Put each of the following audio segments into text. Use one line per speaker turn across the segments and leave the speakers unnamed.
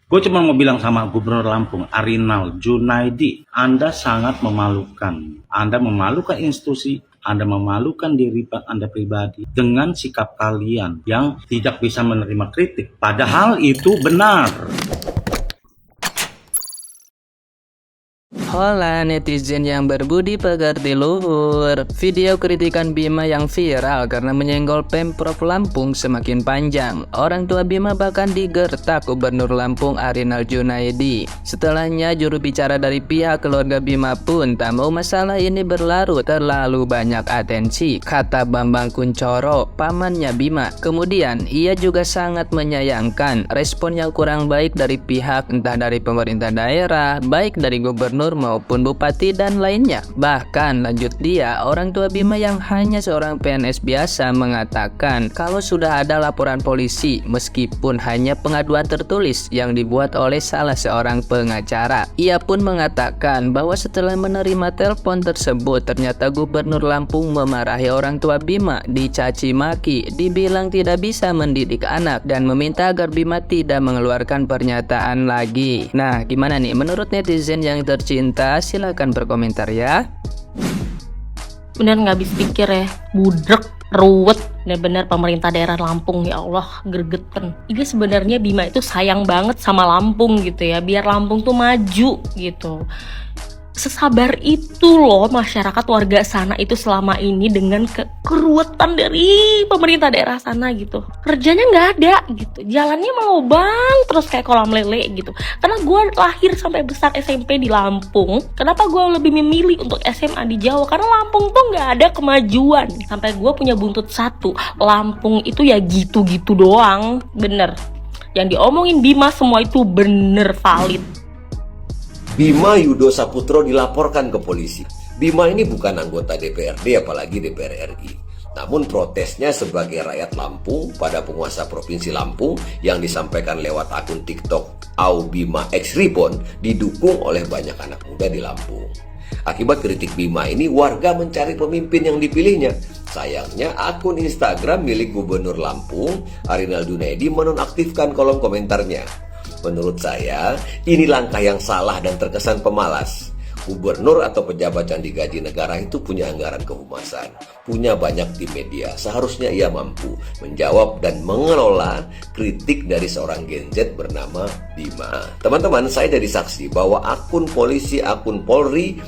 Gue cuma mau bilang sama Gubernur Lampung, Arinal Junaidi, Anda sangat memalukan. Anda memalukan institusi, Anda memalukan diri Anda pribadi dengan sikap kalian yang tidak bisa menerima kritik. Padahal itu benar.
Hola netizen yang berbudi pekerti luhur. Video kritikan Bima yang viral karena menyenggol Pemprov Lampung semakin panjang. Orang tua Bima bahkan digertak Gubernur Lampung Arinal Junaidi. Setelahnya juru bicara dari pihak keluarga Bima pun tak mau masalah ini berlarut terlalu banyak atensi, kata Bambang Kuncoro, pamannya Bima. Kemudian ia juga sangat menyayangkan respon yang kurang baik dari pihak entah dari pemerintah daerah, baik dari gubernur maupun bupati dan lainnya. Bahkan lanjut dia, orang tua Bima yang hanya seorang PNS biasa mengatakan kalau sudah ada laporan polisi meskipun hanya pengaduan tertulis yang dibuat oleh salah seorang pengacara. Ia pun mengatakan bahwa setelah menerima telepon tersebut ternyata Gubernur Lampung memarahi orang tua Bima, dicaci maki, dibilang tidak bisa mendidik anak dan meminta agar Bima tidak mengeluarkan pernyataan lagi. Nah, gimana nih menurut netizen yang tercinta? Silahkan berkomentar ya.
Bener nggak habis pikir ya, budrek, ruwet. Bener-bener pemerintah daerah Lampung, ya Allah, gergeten. Ini sebenarnya Bima itu sayang banget sama Lampung gitu ya, biar Lampung tuh maju gitu. Sesabar itu loh masyarakat warga sana itu selama ini dengan keruwetan dari pemerintah daerah sana gitu. Kerjanya nggak ada gitu, jalannya melobang terus kayak kolam lele gitu. Karena gue lahir sampai besar SMP di Lampung, kenapa gue lebih memilih untuk SMA di Jawa? Karena Lampung tuh nggak ada kemajuan. Sampai gue punya buntut satu, Lampung itu ya gitu-gitu doang. Bener, yang diomongin Bima semua itu bener valid.
Bima Yudo Saputro dilaporkan ke polisi. Bima ini bukan anggota DPRD apalagi DPR RI. Namun protesnya sebagai rakyat Lampung pada penguasa Provinsi Lampung yang disampaikan lewat akun TikTok @bima x Ribon didukung oleh banyak anak muda di Lampung. Akibat kritik Bima ini, warga mencari pemimpin yang dipilihnya. Sayangnya akun Instagram milik Gubernur Lampung, Arinal Junaidi, menonaktifkan kolom komentarnya. Menurut saya, ini langkah yang salah dan terkesan pemalas. Gubernur atau pejabat yang digaji negara itu punya anggaran kehumasan, punya banyak tim media. Seharusnya ia mampu menjawab dan mengelola kritik dari seorang Gen Z bernama Bima. Teman-teman, saya jadi saksi bahwa akun polisi, akun Polri,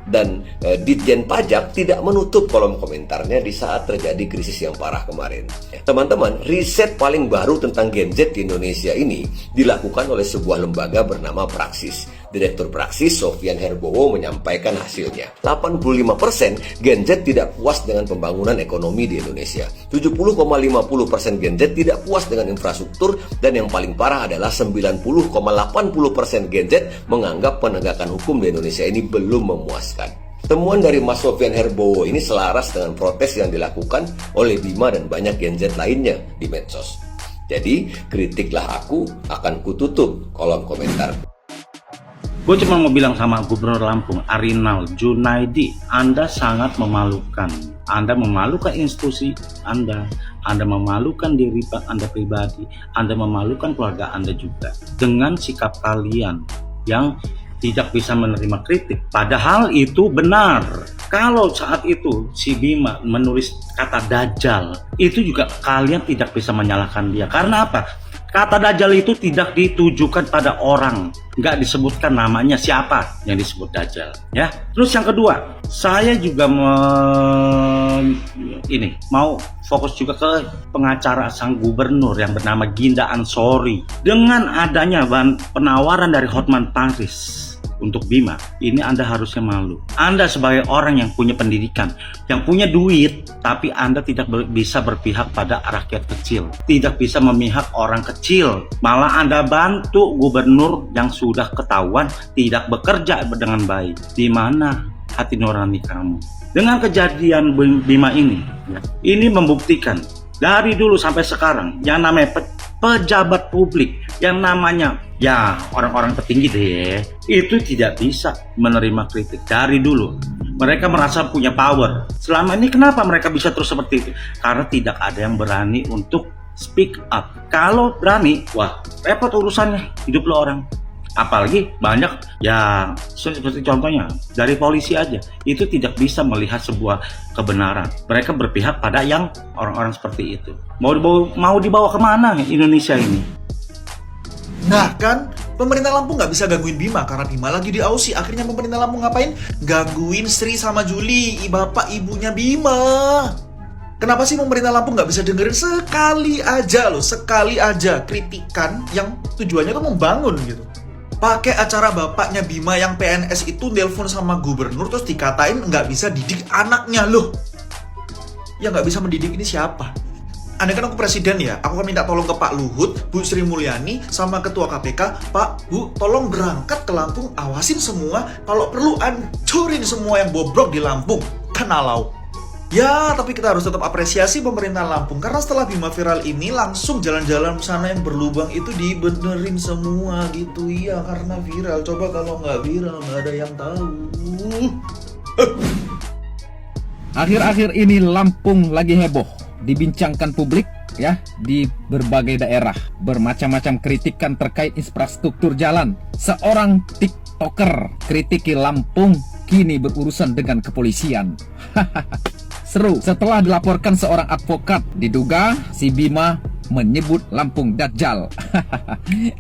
dan Ditjen Pajak tidak menutup kolom komentarnya di saat terjadi krisis yang parah kemarin. Teman-teman, riset paling baru tentang Gen Z di Indonesia ini dilakukan oleh sebuah lembaga bernama Praxis. Direktur Praxis, Sofyan Herbowo, menyampaikan hasilnya. 85% Gen Z tidak puas dengan pembangunan ekonomi di Indonesia. 70,50% Gen Z tidak puas dengan infrastruktur, dan yang paling parah adalah 90,80% Gen Z menganggap penegakan hukum di Indonesia ini belum memuaskan. Temuan dari Mas Sofyan Herbowo ini selaras dengan protes yang dilakukan oleh Bima dan banyak Gen Z lainnya di medsos. Jadi, kritiklah aku, akan kututup kolom komentar.
Gue cuma mau bilang sama Gubernur Lampung, Arinal Junaidi, Anda sangat memalukan. Anda memalukan institusi Anda memalukan diri Anda pribadi, Anda memalukan keluarga Anda juga. Dengan sikap kalian yang tidak bisa menerima kritik. Padahal itu benar. Kalau saat itu si Bima menulis kata Dajjal, itu juga kalian tidak bisa menyalahkan dia. Karena apa? Kata Dajjal itu tidak ditujukan pada orang, nggak disebutkan namanya siapa yang disebut Dajjal, ya. Terus yang kedua, saya juga mau fokus juga ke pengacara sang gubernur yang bernama Ginda Ansori. Dengan adanya penawaran dari Hotman Paris untuk Bima, ini Anda harusnya malu. Anda sebagai orang yang punya pendidikan, yang punya duit, tapi Anda tidak bisa berpihak pada rakyat kecil, tidak bisa memihak orang kecil. Malah Anda bantu gubernur yang sudah ketahuan tidak bekerja dengan baik. Di mana hati nurani kamu? Dengan kejadian Bima ini, ya, ini membuktikan dari dulu sampai sekarang yang namanya pejabat publik, yang namanya ya orang-orang petinggi deh, itu tidak bisa menerima kritik dari dulu. Mereka merasa punya power. Selama ini kenapa mereka bisa terus seperti itu? Karena tidak ada yang berani untuk speak up. Kalau berani, wah repot urusannya hidup lo orang. Apalagi banyak ya seperti contohnya dari polisi aja itu tidak bisa melihat sebuah kebenaran. Mereka berpihak pada yang orang-orang seperti itu. Mau dibawa kemana Indonesia ini?
Nah kan, pemerintah Lampung nggak bisa gangguin Bima karena Bima lagi di Aussie. Akhirnya pemerintah Lampung ngapain? Gangguin Sri sama Juli, bapak ibunya Bima. Kenapa sih pemerintah Lampung nggak bisa dengerin sekali aja kritikan yang tujuannya tuh membangun gitu? Pakai acara bapaknya Bima yang PNS itu nelpon sama gubernur terus dikatain nggak bisa didik anaknya loh. Yang nggak bisa mendidik ini siapa? Andai kan aku presiden ya, aku akan minta tolong ke Pak Luhut, Bu Sri Mulyani, sama Ketua KPK, Pak, Bu, tolong berangkat ke Lampung, awasin semua, kalau perlu hancurin semua yang bobrok di Lampung, kenalau. Ya, tapi kita harus tetap apresiasi pemerintah Lampung, karena setelah Bima viral ini, langsung jalan-jalan sana yang berlubang itu dibenerin semua gitu. Iya, karena viral, coba kalau nggak viral, nggak ada yang tahu.
Akhir-akhir ini Lampung lagi heboh, dibincangkan publik ya di berbagai daerah. Bermacam-macam kritikan terkait infrastruktur jalan. Seorang TikToker kritiki Lampung kini berurusan dengan kepolisian. Seru, setelah dilaporkan seorang advokat, diduga si Bima menyebut Lampung Dajjal.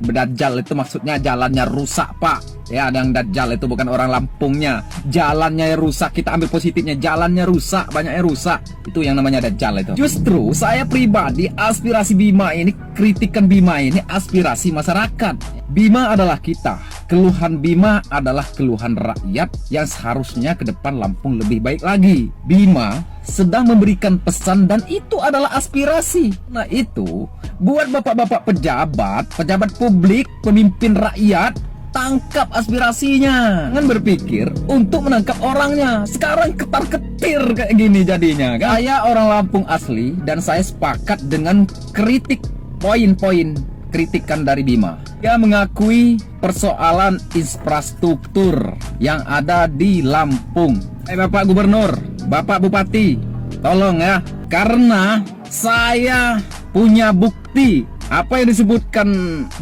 Dajjal itu maksudnya jalannya rusak, Pak. Ya, yang Dajjal itu bukan orang Lampungnya. Jalannya rusak, kita ambil positifnya. Jalannya rusak, banyaknya rusak. Itu yang namanya Dajjal itu. Justru saya pribadi, aspirasi Bima ini, kritikan Bima ini aspirasi masyarakat. Bima adalah kita. Keluhan Bima adalah keluhan rakyat yang seharusnya ke depan Lampung lebih baik lagi. Bima sedang memberikan pesan dan itu adalah aspirasi. Nah itu, buat bapak-bapak pejabat publik, pemimpin rakyat, tangkap aspirasinya. Jangan berpikir untuk menangkap orangnya. Sekarang ketar-ketir kayak gini jadinya kan? Saya orang Lampung asli dan saya sepakat dengan kritik poin-poin kritikan dari Bima. Dia mengakui persoalan infrastruktur yang ada di Lampung. Bapak Gubernur, Bapak Bupati, tolong ya, karena saya punya bukti apa yang disebutkan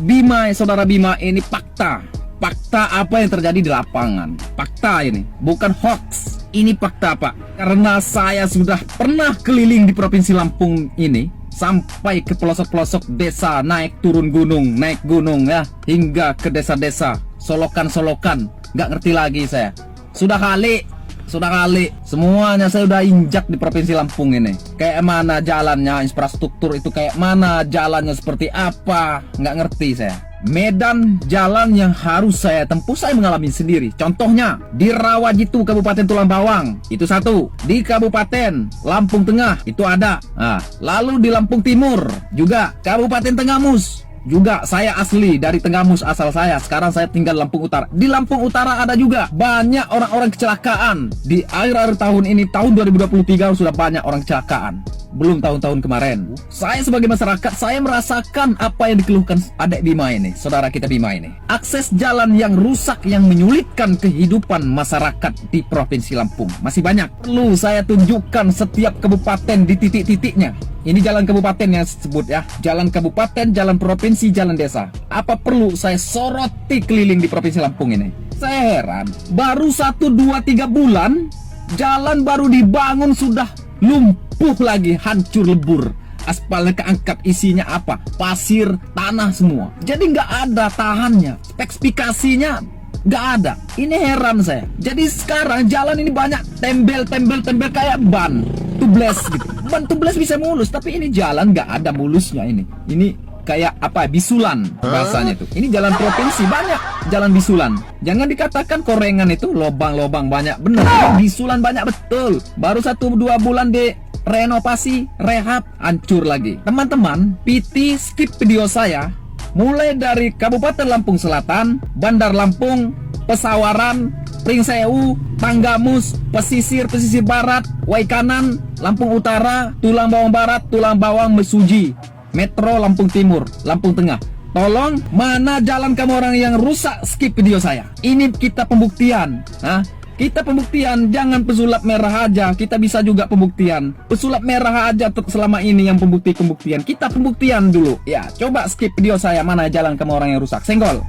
Bima, saudara Bima ini fakta. Fakta apa yang terjadi di lapangan. Fakta ini, bukan hoax. Ini fakta, Pak. Karena saya sudah pernah keliling di Provinsi Lampung ini, sampai ke pelosok-pelosok desa, naik turun gunung, naik gunung ya, hingga ke desa-desa, solokan-solokan, nggak ngerti lagi saya. Sudah kali, semuanya saya udah injak di Provinsi Lampung ini. Kayak mana jalannya, infrastruktur itu kayak mana, jalannya seperti apa, nggak ngerti saya. Medan jalan yang harus saya tempuh saya mengalami sendiri. Contohnya di Rawajitu Kabupaten Tulang Bawang itu satu, di Kabupaten Lampung Tengah itu ada. Nah, lalu di Lampung Timur juga, Kabupaten Tenggamus juga. Saya asli dari Tenggamus asal saya. Sekarang saya tinggal Lampung Utara. Di Lampung Utara ada juga banyak orang-orang kecelakaan. Di akhir-akhir tahun ini, tahun 2023 sudah banyak orang kecelakaan. Belum tahun-tahun kemarin. Saya sebagai masyarakat, saya merasakan apa yang dikeluhkan adik Bima ini, saudara kita Bima ini. Akses jalan yang rusak yang menyulitkan kehidupan masyarakat di Provinsi Lampung masih banyak. Perlu saya tunjukkan setiap kabupaten di titik-titiknya. Ini jalan kabupaten yang disebut ya. Jalan kabupaten, jalan provinsi, jalan desa. Apa perlu saya soroti keliling di Provinsi Lampung ini? Saya heran, baru 1, 2, 3 bulan jalan baru dibangun sudah lumpuh lagi, hancur lebur. Aspalnya keangkat, isinya apa? Pasir, tanah semua. Jadi nggak ada tahannya, spesifikasinya nggak ada. Ini heran saya. Jadi sekarang jalan ini banyak tembel kayak ban tubles gitu. Ban tubles bisa mulus, tapi ini jalan nggak ada mulusnya ini. Ini kayak apa? Bisulan bahasanya itu. Ini jalan provinsi banyak jalan bisulan. Jangan dikatakan korengan itu lobang-lobang banyak, bener. Bisulan banyak betul. Baru 1-2 bulan di renovasi, rehab, hancur lagi. Teman-teman, PT skip video saya mulai dari Kabupaten Lampung Selatan, Bandar Lampung, Pesawaran, Pringsewu, Tanggamus, pesisir barat, Waikanan, Lampung Utara, Tulang Bawang Barat, Tulang Bawang Mesuji, Metro Lampung Timur, Lampung Tengah. Tolong, mana jalan kamu orang yang rusak, skip video saya. Ini kita pembuktian. Nah, Kita pembuktian, jangan pesulap merah aja. Kita bisa juga pembuktian. Pesulap merah aja selama ini yang pembuktian. Kita pembuktian dulu. Ya, coba skip video saya, mana jalan kamu orang yang rusak. Senggol.